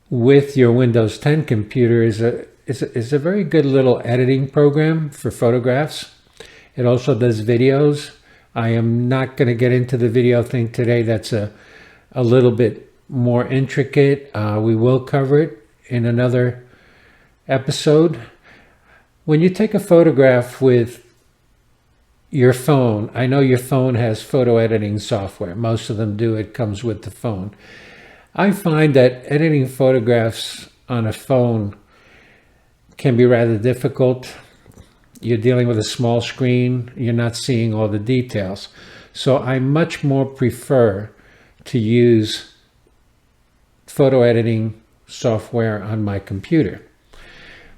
with your Windows 10 computer is a very good little editing program for photographs. It also does videos. I am not going to get into the video thing today. That's a little bit more intricate. We will cover it in another episode. When you take a photograph with your phone, I know your phone has photo editing software. Most of them do. It comes with the phone. I find that editing photographs on a phone can be rather difficult. You're dealing with a small screen. You're not seeing all the details. So I much more prefer to use photo editing software on my computer.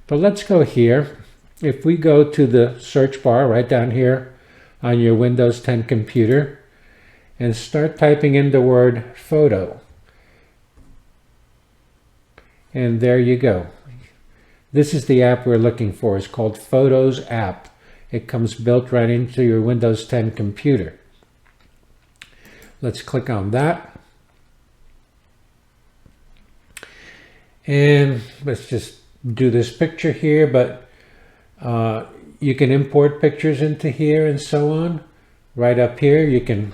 But let's go here. If we go to the search bar right down here on your Windows 10 computer and start typing in the word photo. And there you go. This is the app we're looking for. It's called Photos app. It comes built right into your Windows 10 computer. Let's click on that. And let's just do this picture here, but you can import pictures into here and so on. Right up here, you can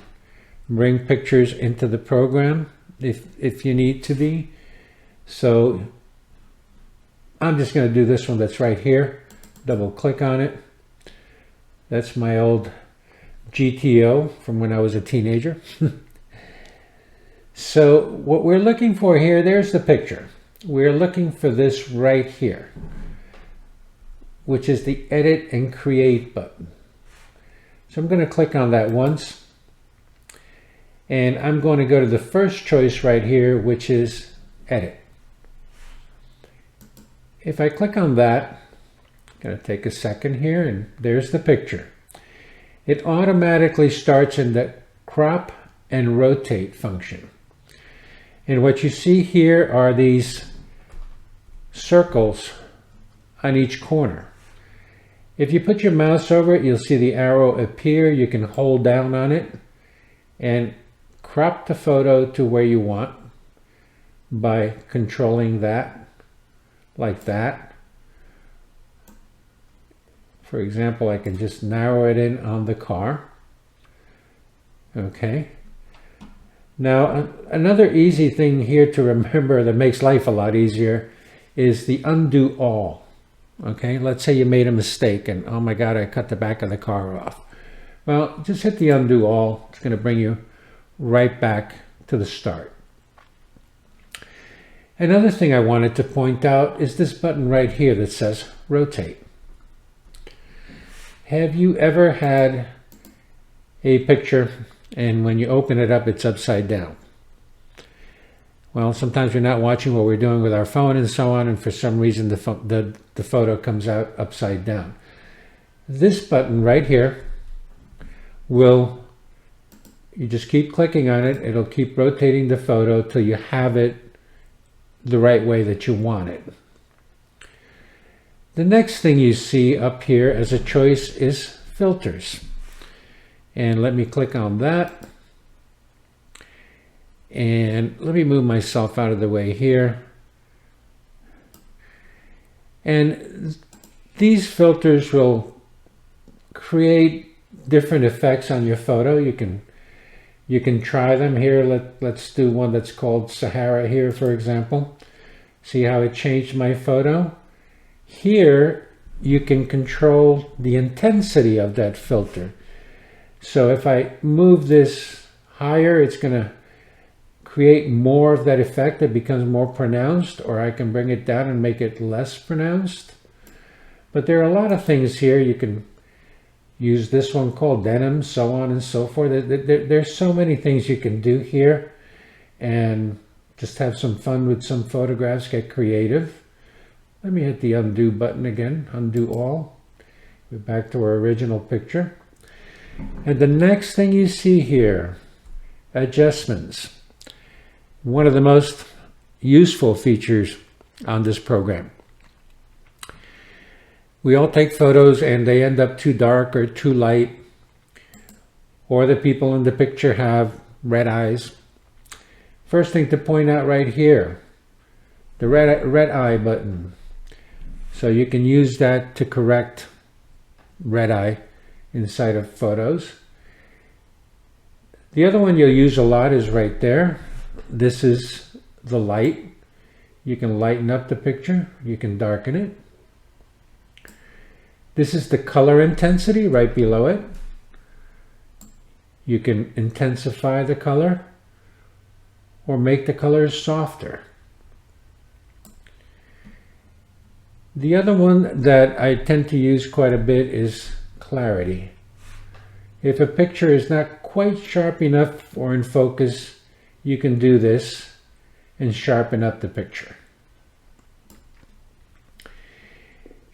bring pictures into the program if you need to be. So I'm just going to do this one that's right here. Double click on it. That's my old GTO from when I was a teenager. So what we're looking for here, there's the picture. We're looking for this right here, which is the Edit and Create button. So I'm going to click on that once. And I'm going to go to the first choice right here, which is Edit. If I click on that, I'm going to take a second here, and there's the picture. It automatically starts in the crop and rotate function. And what you see here are these circles on each corner. If you put your mouse over it, you'll see the arrow appear. You can hold down on it and crop the photo to where you want by controlling that. Like that. For example, I can just narrow it in on the car. Okay. Now, another easy thing here to remember that makes life a lot easier is the undo all. Okay, let's say you made a mistake and, oh my God, I cut the back of the car off. Well, just hit the undo all. It's going to bring you right back to the start. Another thing I wanted to point out is this button right here that says rotate. Have you ever had a picture and when you open it up, it's upside down? Well, sometimes we're not watching what we're doing with our phone and so on, and for some reason the photo comes out upside down. This button right here will, you just keep clicking on it, it'll keep rotating the photo till you have it the right way that you want it. The next thing you see up here as a choice is filters. And let me click on that. And let me move myself out of the way here. And these filters will create different effects on your photo. You can try them here. Let's do one that's called Sahara here, for example. See how it changed my photo? Here, you can control the intensity of that filter. So if I move this higher, it's going to create more of that effect. It becomes more pronounced, or I can bring it down and make it less pronounced. But there are a lot of things here. You can use this one called denim, so on and so forth. There's so many things you can do here, and just have some fun with some photographs, get creative. Let me hit the undo button again, undo all. We're back to our original picture. And the next thing you see here, adjustments. One of the most useful features on this program. We all take photos and they end up too dark or too light, or the people in the picture have red eyes. First thing to point out right here, the red eye button. So you can use that to correct red eye inside of photos. The other one you'll use a lot is right there. This is the light. You can lighten up the picture. You can darken it. This is the color intensity right below it. You can intensify the color or make the colors softer. The other one that I tend to use quite a bit is clarity. If a picture is not quite sharp enough or in focus, you can do this and sharpen up the picture.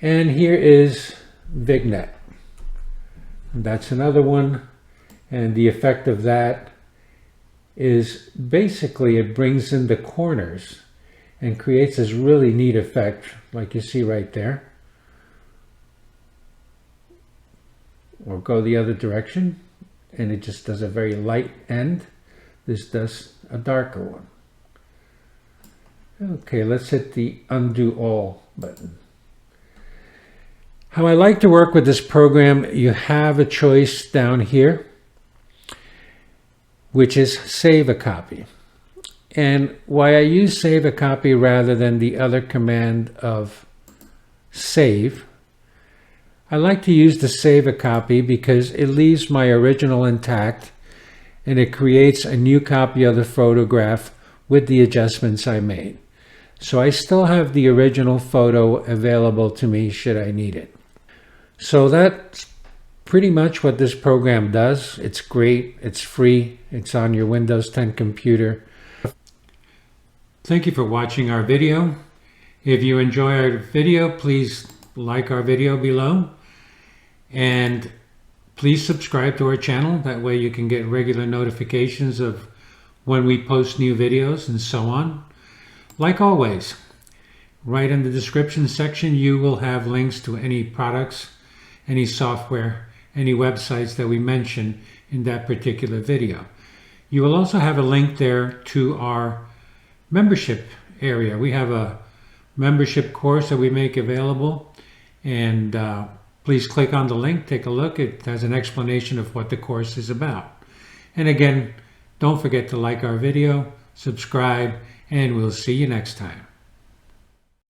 And here is Vignette. That's another one, and the effect of that is basically it brings in the corners and creates this really neat effect like you see right there. Or go the other direction and it just does a very light end. This does a darker one. Okay, let's hit the undo all button. How I like to work with this program, you have a choice down here, which is save a copy. And why I use save a copy rather than the other command of save, I like to use the save a copy because it leaves my original intact and it creates a new copy of the photograph with the adjustments I made. So I still have the original photo available to me should I need it. So that's pretty much what this program does. It's great, it's free, it's on your Windows 10 computer. Thank you for watching our video. If you enjoy our video, please like our video below. And please subscribe to our channel. That way you can get regular notifications of when we post new videos and so on. Like always, right in the description section, you will have links to any products, any software, any websites that we mention in that particular video. You will also have a link there to our membership area. We have a membership course that we make available, and please click on the link, take a look. It has an explanation of what the course is about. And again, don't forget to like our video, subscribe, and we'll see you next time.